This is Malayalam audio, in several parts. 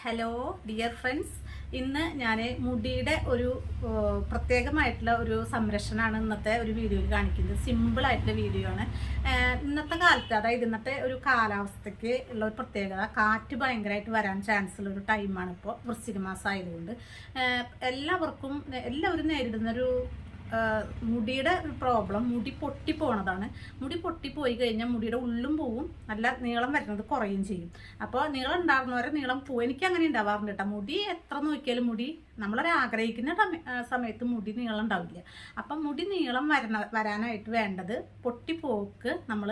ഹലോ ഡിയർ ഫ്രണ്ട്സ്, ഇന്ന് ഞാൻ മുടിയുടെ ഒരു പ്രത്യേകമായിട്ടുള്ള ഒരു സംരക്ഷണമാണ് ഇന്നത്തെ ഒരു വീഡിയോയിൽ കാണിക്കുന്നത്. സിമ്പിളായിട്ടുള്ള വീഡിയോ ആണ്. ഇന്നത്തെ കാലത്ത്, അതായത് ഇന്നത്തെ ഒരു കാലാവസ്ഥയ്ക്ക് ഉള്ള ഒരു പ്രത്യേകത, കാറ്റ് ഭയങ്കരമായിട്ട് വരാൻ ചാൻസ് ഉള്ള ഒരു ടൈമാണ് ഇപ്പോൾ. വൃശ്ചിക മാസം ആയതുകൊണ്ട് എല്ലാവരും നേരിടുന്നൊരു മുടിയുടെ ഒരു പ്രോബ്ലം മുടി പൊട്ടിപ്പോണതാണ്. മുടി പൊട്ടിപ്പോയി കഴിഞ്ഞാൽ മുടിയുടെ ഉള്ളും പോവും, നല്ല നീളം വരുന്നത് കുറയും ചെയ്യും. അപ്പോൾ നീളം ഉണ്ടാകുന്നവരെ നീളം പോവും. എനിക്ക് അങ്ങനെ ഉണ്ടാവാറുണ്ട് കേട്ടോ. മുടി എത്ര നോക്കിയാലും മുടി നമ്മളൊരു ആഗ്രഹിക്കുന്ന സമയത്ത് മുടി നീളം ഉണ്ടാവില്ല. അപ്പം മുടി നീളം വരാനായിട്ട് വേണ്ടത് പൊട്ടിപ്പോക്ക് നമ്മൾ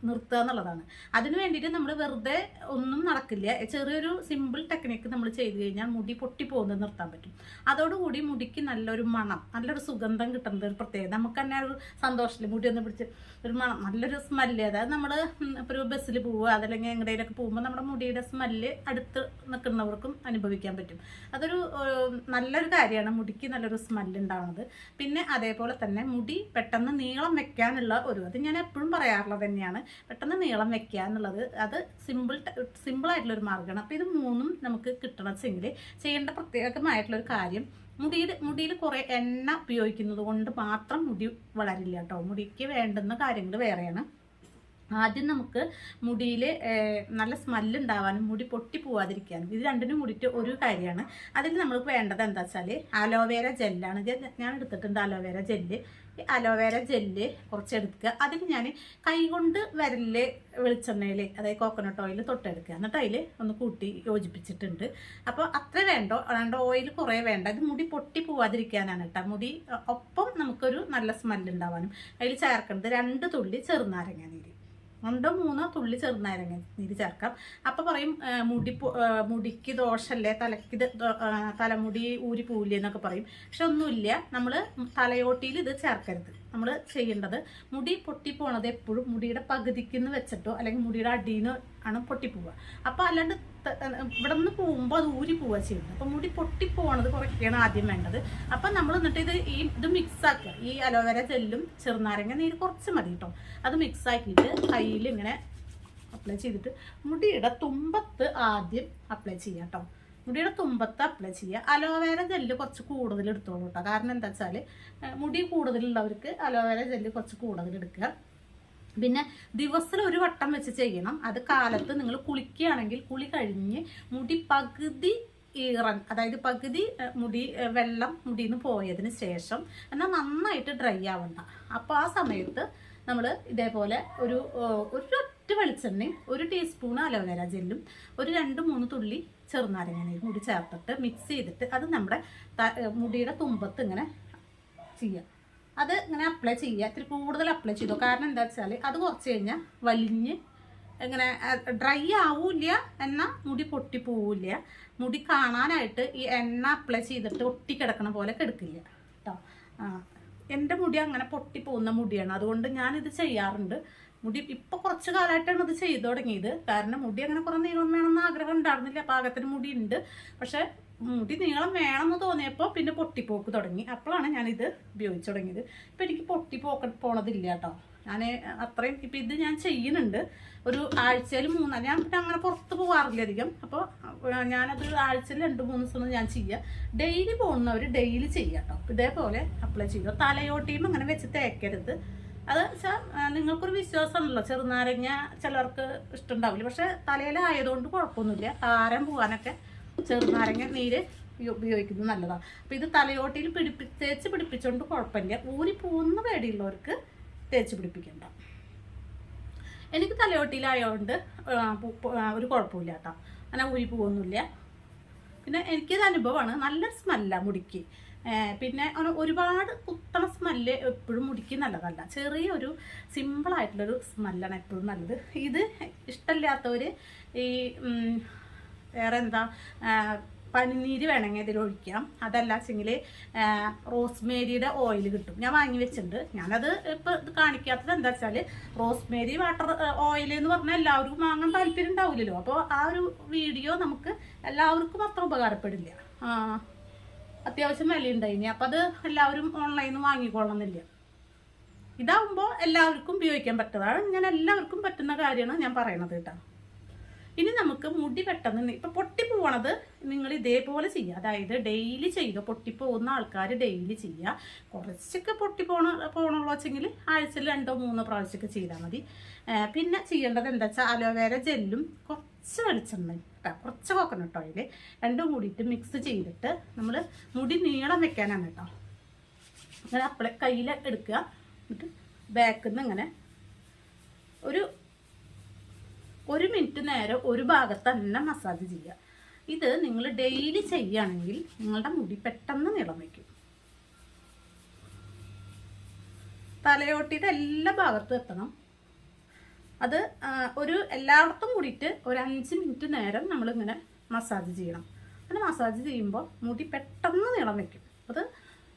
നിർത്തുക എന്നുള്ളതാണ്. അതിന് വേണ്ടിയിട്ട് നമ്മൾ വെറുതെ ഒന്നും നടക്കില്ല. ചെറിയൊരു സിമ്പിൾ ടെക്നിക്ക് നമ്മൾ ചെയ്ത് കഴിഞ്ഞാൽ മുടി പൊട്ടിപ്പോകുന്നത് നിർത്താൻ പറ്റും. അതോടുകൂടി മുടിക്ക് നല്ലൊരു മണം, നല്ലൊരു സുഗന്ധം കിട്ടുന്നത് ഒരു പ്രത്യേകത. നമുക്ക് തന്നെ ഒരു സന്തോഷമില്ല, മുടി ഒന്ന് പിടിച്ച് ഒരു മണം, നല്ലൊരു സ്മെല്ല്. അതായത് നമ്മൾ ഇപ്പോൾ ഒരു ബസ്സിൽ പോവുക, അതല്ലെങ്കിൽ എങ്ങടെയിലൊക്കെ പോകുമ്പോൾ നമ്മുടെ മുടിയുടെ സ്മെല്ല് അടുത്ത് നിൽക്കുന്നവർക്കും അനുഭവിക്കാൻ പറ്റും. അതൊരു നല്ലൊരു കാര്യമാണ്, മുടിക്ക് നല്ലൊരു സ്മെല്ല് ഉണ്ടാവുന്നത്. പിന്നെ അതേപോലെ തന്നെ മുടി പെട്ടെന്ന് നീളം വെക്കാനുള്ള അത് ഞാൻ എപ്പോഴും പറയാറുള്ളത് തന്നെയാണ്. പെട്ടെന്ന് നീളം വെക്കുക എന്നുള്ളത് അത് സിമ്പിളായിട്ടുള്ളൊരു മാർഗ്ഗമാണ്. അപ്പോൾ ഇത് മൂന്നും നമുക്ക് കിട്ടണമെങ്കിൽ ചെയ്യേണ്ട പ്രത്യേകമായിട്ടുള്ളൊരു കാര്യം, മുടിയിൽ കുറേ എണ്ണ ഉപയോഗിക്കുന്നത് കൊണ്ട് മാത്രം മുടി വളരില്ല കേട്ടോ. മുടിക്ക് വേണ്ടുന്ന കാര്യങ്ങൾ വേറെയാണ്. ആദ്യം നമുക്ക് മുടിയിൽ നല്ല സ്മെല്ല് ഉണ്ടാവാനും മുടി പൊട്ടി പോവാതിരിക്കാനും ഇത് രണ്ടിനും കൂടിയിട്ട് ഒരു കാര്യമാണ്. അതിൽ നമ്മൾക്ക് വേണ്ടത് എന്താ വെച്ചാൽ അലോവേര ജെല്ലാണ്. ഞാൻ എടുത്തിട്ടുണ്ട് അലോവേര ജെല്ല്. ഈ അലോവേര ജെല്ല് കുറച്ചെടുക്കുക. അതിൽ ഞാൻ കൈകൊണ്ട് വിരലിൽ വെളിച്ചെണ്ണയിൽ, അതായത് കോക്കനട്ട് ഓയിൽ തൊട്ടെടുക്കുക. എന്നിട്ട് അതിൽ ഒന്ന് കൂട്ടി യോജിപ്പിച്ചിട്ടുണ്ട്. അപ്പോൾ അത്ര വേണ്ട ഓയിൽ കുറേ വേണ്ട. ഇത് മുടി പൊട്ടി പോവാതിരിക്കാനാണ് കേട്ടോ. മുടി ഒപ്പം നമുക്കൊരു നല്ല സ്മെല്ല് ഉണ്ടാവാനും. അതിൽ ചേർക്കേണ്ടത് 2 തുള്ളി ചെറുനാരങ്ങ നീര്, 2-3 തുള്ളി ചെറുനാരങ്ങ നീര് ചേർക്കാം. അപ്പോൾ പറയും മുടിക്ക് ദോഷമല്ലേ, തലമുടി ഊരി പോവില്ലേ എന്നൊക്കെ പറയും. പക്ഷെ ഒന്നുമില്ല, നമ്മൾ തലയോട്ടിയിൽ ഇത് ചേർക്കരുത്. നമ്മൾ ചെയ്യേണ്ടത് മുടി പൊട്ടിപ്പോണത് എപ്പോഴും മുടിയുടെ പകുതിക്ക് വെച്ചിട്ടോ അല്ലെങ്കിൽ മുടിയുടെ അടിയിൽ നിന്ന് ആണ് പൊട്ടിപ്പോവുക. അപ്പോൾ അല്ലാണ്ട് ഇവിടെ നിന്ന് പോകുമ്പോൾ അത് ഊരി പോവുക ചെയ്യുന്നത്. അപ്പോൾ മുടി പൊട്ടിപ്പോണത് കുറയ്ക്കുകയാണ് ആദ്യം വേണ്ടത്. അപ്പം നമ്മൾ എന്നിട്ട് ഇത് മിക്സ് ആക്കുക. ഈ അലോവേര ജെല്ലും ചെറുനാരങ്ങ നീര് കുറച്ച് മതി കേട്ടോ. അത് മിക്സ് ആക്കിയിട്ട് കയ്യിൽ ഇങ്ങനെ അപ്ലൈ ചെയ്തിട്ട് മുടിയുടെ തുമ്പത്ത് ആദ്യം അപ്ലൈ ചെയ്യാം കേട്ടോ. മുടിയുടെ തുമ്പത്ത് അപ്ലൈ ചെയ്യുക. അലോവേര ജെല്ല് കുറച്ച് കൂടുതൽ എടുത്തോളൂ കേട്ടോ. കാരണം എന്താ വെച്ചാൽ മുടി കൂടുതലുള്ളവർക്ക് അലോവേര ജെല്ല് കുറച്ച് കൂടുതൽ എടുക്കുക. പിന്നെ ദിവസം ഒരു വട്ടം വെച്ച് ചെയ്യണം. അത് കാലത്ത് നിങ്ങൾ കുളിക്കുകയാണെങ്കിൽ കുളി കഴിഞ്ഞ് മുടി പകുതി അതായത് പകുതി വെള്ളം മുടിയിൽ നിന്ന് പോയതിന് ശേഷം, എന്നാൽ നന്നായിട്ട് ഡ്രൈ ആവണ്ട. അപ്പോൾ ആ സമയത്ത് നമ്മൾ ഇതേപോലെ ഒരൊറ്റ വെളിച്ചെണ്ണയും 1 ടീസ്പൂൺ അലോവേര ജെല്ലും 2-3 തുള്ളി ചെറുനാരങ്ങ നീരും കൂടി ചേർത്തിട്ട് മിക്സ് ചെയ്തിട്ട് അത് നമ്മുടെ മുടിയുടെ തുമ്പത്ത് ഇങ്ങനെ ചെയ്യാം. അത് ഇങ്ങനെ അപ്ലൈ ചെയ്യുക. ഇത്തിരി കൂടുതൽ അപ്ലൈ ചെയ്തോ. കാരണം എന്താ വെച്ചാൽ അത് കുറച്ച് കഴിഞ്ഞാൽ വലിഞ്ഞ് ഇങ്ങനെ ഡ്രൈ ആവില്ല, എന്നാൽ മുടി പൊട്ടിപ്പോവില്ല. മുടി കാണാനായിട്ട് ഈ എണ്ണ അപ്ലൈ ചെയ്തിട്ട് ഒട്ടിക്കിടക്കണ പോലെ കിടക്കില്ല കേട്ടോ. എൻ്റെ മുടി അങ്ങനെ പൊട്ടിപ്പോകുന്ന മുടിയാണ്, അതുകൊണ്ട് ഞാനിത് ചെയ്യാറുണ്ട്. മുടി ഇപ്പോൾ കുറച്ച് കാലമായിട്ടാണ് ഇത് ചെയ്തു തുടങ്ങിയത്. കാരണം മുടി അങ്ങനെ കുറേ നീളം വേണമെന്ന് ആഗ്രഹം ഉണ്ടായിരുന്നില്ല. പാകത്തിന് മുടി ഉണ്ട്, പക്ഷെ മുടി നീളം വേണമെന്ന് തോന്നിയപ്പോൾ പിന്നെ പൊട്ടിപ്പോക്ക് തുടങ്ങി. അപ്പോഴാണ് ഞാനിത് ഉപയോഗിച്ച് തുടങ്ങിയത്. ഇപ്പം എനിക്ക് പോണതില്ല കേട്ടോ. ഞാൻ അത്രയും ഇപ്പം ഇത് ഞാൻ ചെയ്യുന്നുണ്ട്. ഒരു ആഴ്ചയിൽ 3, ഞാൻ അങ്ങനെ പുറത്ത് പോകാറില്ല അധികം. അപ്പോൾ ഞാനത് ആഴ്ചയിൽ 2-3 ദിവസം ഞാൻ ചെയ്യുക. ഡെയിലി പോകുന്നവർ ഡെയിലി ചെയ്യുക കേട്ടോ. ഇതേപോലെ അപ്ലൈ ചെയ്യുക. തലയോട്ടിയും അങ്ങനെ വെച്ച് തേക്കരുത്. അത് വെച്ചാൽ നിങ്ങൾക്കൊരു വിശ്വാസമുണ്ടല്ലോ, ചെറുനാരങ്ങ ചിലർക്ക് ഇഷ്ടമുണ്ടാവില്ല. പക്ഷെ തലയിലായതുകൊണ്ട് കുഴപ്പമൊന്നുമില്ല. താരം പോകാനൊക്കെ ചെറുനാരങ്ങ നീര് ഉപയോഗിക്കുന്നത് നല്ലതാണ്. അപ്പോൾ ഇത് തലയോട്ടിയിൽ തേച്ച് പിടിപ്പിച്ചുകൊണ്ട് കുഴപ്പമില്ല. ഊരി പോകുന്ന പേടിയുള്ളവർക്ക് തേച്ച് പിടിപ്പിക്കണ്ട. എനിക്ക് തലയോട്ടിയിലായതുകൊണ്ട് ഒരു കുഴപ്പമില്ല കേട്ടോ. അങ്ങനെ ഊരി പോകുന്നില്ല. പിന്നെ എനിക്കിത് അനുഭവമാണ്. നല്ലൊരു സ്മെല്ലാണ് മുടിക്ക്. പിന്നെ ഒരുപാട് കുത്തണ സ്മെല്ല് എപ്പോഴും മുടിക്ക് നല്ലതല്ല. ചെറിയൊരു സിമ്പിളായിട്ടുള്ളൊരു സ്മെല്ലാണ് എപ്പോഴും നല്ലത്. ഇത് ഇഷ്ടമില്ലാത്തവർ ഈ വേറെ പനിനീര് വേണമെങ്കിൽ ഇതിലൊഴിക്കാം. അതല്ല വെച്ചെങ്കിൽ റോസ്മേരിയുടെ ഓയിൽ കിട്ടും, ഞാൻ വാങ്ങി വെച്ചിട്ടുണ്ട്. ഞാനത് ഇപ്പോൾ ഇത് കാണിക്കാത്തത് എന്താ വെച്ചാൽ, റോസ്മേരി ഓയിൽ എന്ന് പറഞ്ഞാൽ എല്ലാവർക്കും വാങ്ങാൻ താല്പര്യം ഉണ്ടാവില്ലല്ലോ. അപ്പോൾ ആ ഒരു വീഡിയോ നമുക്ക് എല്ലാവർക്കും അത്ര ഉപകാരപ്പെടില്ല. അത്യാവശ്യം വിലയുണ്ടായിനി. അപ്പോൾ അത് എല്ലാവരും ഓൺലൈനിൽ നിന്ന് വാങ്ങിക്കൊള്ളണമെന്നില്ല. ഇതാവുമ്പോൾ എല്ലാവർക്കും ഉപയോഗിക്കാൻ പറ്റുന്നതാണ്. ഞാൻ എല്ലാവർക്കും പറ്റുന്ന കാര്യമാണ് ഞാൻ പറയണത് കേട്ടോ. ഇനി നമുക്ക് മുടി പെട്ടെന്ന് ഇപ്പം പൊട്ടി പോകണത് നിങ്ങൾ ഇതേപോലെ ചെയ്യുക. അതായത് ഡെയിലി ചെയ്യുക. പൊട്ടിപ്പോകുന്ന ആൾക്കാർ ഡെയിലി ചെയ്യുക. കുറച്ചൊക്കെ പോകണുള്ളൂ വെച്ചെങ്കിൽ ആഴ്ചയിൽ 2-3 പ്രാവശ്യമൊക്കെ ചെയ്താൽ മതി. പിന്നെ ചെയ്യേണ്ടത് എന്താ വെച്ചാൽ അലോവേര ജെല്ലും കുറച്ച് വെളിച്ചെണ്ണ കേട്ടോ, കുറച്ച് കോക്കനട്ട് ഓയിൽ രണ്ടും കൂടിയിട്ട് മിക്സ് ചെയ്തിട്ട് നമ്മൾ മുടി നീളം വെക്കാനാണ് കേട്ടോ. അങ്ങനെ അപ്പളെ കയ്യിൽ എടുക്കുക. എന്നിട്ട് ബാക്കിൽ നിന്ന് ഇങ്ങനെ ഒരു മിനിറ്റ് നേരം ഒരു ഭാഗത്ത് തന്നെ മസാജ് ചെയ്യുക. ഇത് നിങ്ങൾ ഡെയിലി ചെയ്യുകയാണെങ്കിൽ നിങ്ങളുടെ മുടി പെട്ടെന്ന് നീളം വയ്ക്കും. തലയോട്ടിയുടെ എല്ലാ ഭാഗത്തും എത്തണം. അത് എല്ലായിടത്തും കൂടിയിട്ട് ഒരു 5 മിനിറ്റ് നേരം നമ്മളിങ്ങനെ മസാജ് ചെയ്യണം. അങ്ങനെ മസാജ് ചെയ്യുമ്പോൾ മുടി പെട്ടെന്ന് നീളം വയ്ക്കും. അത്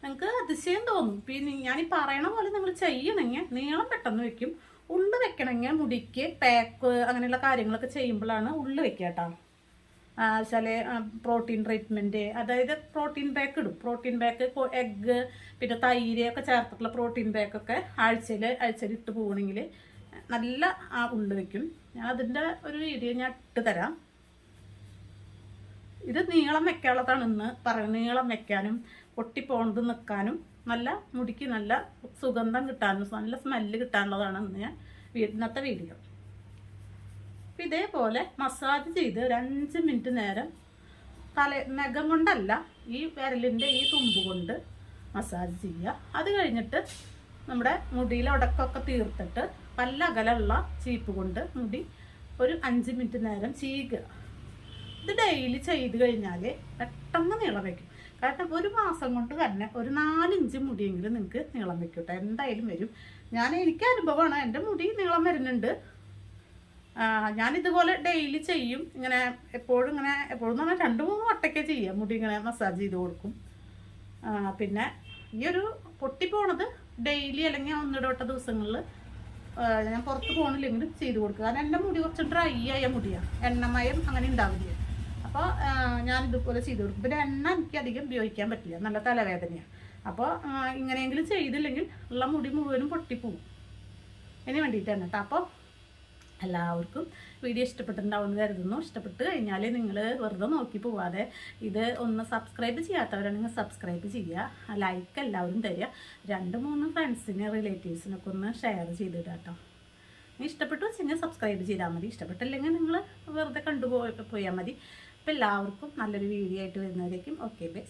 നിങ്ങൾക്ക് അതിശയം തോന്നും. പിന്നെ ഞാൻ ഈ പറയണ പോലെ നിങ്ങൾ ചെയ്യണമെങ്കിൽ നീളം പെട്ടെന്ന് വയ്ക്കും. ഉള്ളു വെക്കണമെങ്കിൽ മുടിക്ക് പാക്ക് അങ്ങനെയുള്ള കാര്യങ്ങളൊക്കെ ചെയ്യുമ്പോഴാണ് ഉള്ളു വെക്കുക കേട്ടോ. ചില പ്രോട്ടീൻ ട്രീറ്റ്മെൻറ്റ്, അതായത് പ്രോട്ടീൻ പാക്ക് ഇടും. പ്രോട്ടീൻ പാക്ക് എഗ്ഗ് പിന്നെ തൈര് ഒക്കെ ചേർത്തിട്ടുള്ള പ്രോട്ടീൻ പാക്കൊക്കെ ആഴ്ചയിൽ ഇട്ട് പോകണമെങ്കിൽ നല്ല ഉള്ളു വെക്കും. ഞാൻ അതിൻ്റെ ഒരു വീഡിയോ ഞാൻ ഇട്ട് തരാം. ഇത് നീളം വെക്കാനുള്ളതാണ് ഇന്ന് പറയുന്നത്. നീളം വെക്കാനും പൊട്ടിപ്പോണത് നിൽക്കാനും നല്ല മുടിക്ക് നല്ല സുഗന്ധം കിട്ടാനും നല്ല സ്മെല്ല് കിട്ടാനുള്ളതാണ് ഇന്ന് ഞാൻ ഇന്നത്തെ വീഡിയോ. അപ്പം ഇതേപോലെ മസാജ് ചെയ്ത് ഒരു 5 മിനിറ്റ് നേരം നഖം കൊണ്ടല്ല, ഈ വിരലിൻ്റെ ഈ തുമ്പ് കൊണ്ട് മസാജ് ചെയ്യുക. അത് കഴിഞ്ഞിട്ട് നമ്മുടെ മുടിയിലെ ഉടക്കൊക്കെ തീർത്തിട്ട് പല്ലകലുള്ള ചീപ്പ് കൊണ്ട് മുടി ഒരു 5 മിനിറ്റ് നേരം ചെയ്യുക. ഇത് ഡെയിലി ചെയ്ത് കഴിഞ്ഞാൽ പെട്ടെന്ന് നീളം വയ്ക്കും. കാരണം ഒരു മാസം കൊണ്ട് തന്നെ ഒരു 4 ഇഞ്ച് മുടിയെങ്കിലും നിങ്ങൾക്ക് നീളം വെക്കട്ടെ, എന്തായാലും വരും. എനിക്ക് അനുഭവമാണ്, എൻ്റെ മുടി നീളം വരുന്നുണ്ട്. ഞാനിതുപോലെ ഡെയിലി ചെയ്യും. എപ്പോഴും എന്ന് പറഞ്ഞാൽ 2-3 വട്ടമൊക്കെ ചെയ്യാം. മുടി ഇങ്ങനെ മസാജ് ചെയ്ത് കൊടുക്കും. പിന്നെ ഈ ഒരു പൊട്ടിപ്പോണത് ഡെയിലി അല്ലെങ്കിൽ 1-2 ദിവസങ്ങളിൽ ഞാൻ പുറത്ത് പോകണില്ലെങ്കിലും ചെയ്ത് കൊടുക്കുക. കാരണം എൻ്റെ മുടി കുറച്ച് ഡ്രൈ ആയ മുടിയാണ്, എണ്ണമയം അങ്ങനെ ഉണ്ടാവില്ല. അപ്പോൾ ഞാനിതുപോലെ ചെയ്ത് കൊടുക്കും. പിന്നെ എണ്ണ എനിക്ക് അധികം ഉപയോഗിക്കാൻ പറ്റില്ല, നല്ല തലവേദനയാണ്. അപ്പോൾ ഇങ്ങനെയെങ്കിലും ചെയ്തില്ലെങ്കിൽ ഉള്ള മുടി മുഴുവനും പൊട്ടിപ്പോവും. അതിന് വേണ്ടിയിട്ടാണ് കേട്ടോ. അപ്പോൾ എല്ലാവർക്കും വീഡിയോ ഇഷ്ടപ്പെട്ടിട്ടുണ്ടാവുമെന്ന് കരുതുന്നു. ഇഷ്ടപ്പെട്ട് കഴിഞ്ഞാൽ നിങ്ങൾ വെറുതെ നോക്കി പോവാതെ ഇത് ഒന്ന് സബ്സ്ക്രൈബ് ചെയ്യാത്തവരാണെങ്കിൽ സബ്സ്ക്രൈബ് ചെയ്യുക. ലൈക്ക് എല്ലാവരും തരിക. 2-3 ഫ്രണ്ട്സിന് റിലേറ്റീവ്സിനൊക്കെ ഒന്ന് ഷെയർ ചെയ്തിടുക കേട്ടോ. ഇഷ്ടപ്പെട്ടു വെച്ചെങ്കിൽ സബ്സ്ക്രൈബ് ചെയ്താൽ മതി. ഇഷ്ടപ്പെട്ടില്ലെങ്കിൽ നിങ്ങൾ വെറുതെ കണ്ടുപോയാൽ മതി. അപ്പോൾ എല്ലാവർക്കും നല്ലൊരു വീഡിയോ ആയിട്ട് വരുന്നവരേക്കും ഓക്കെ ബൈ.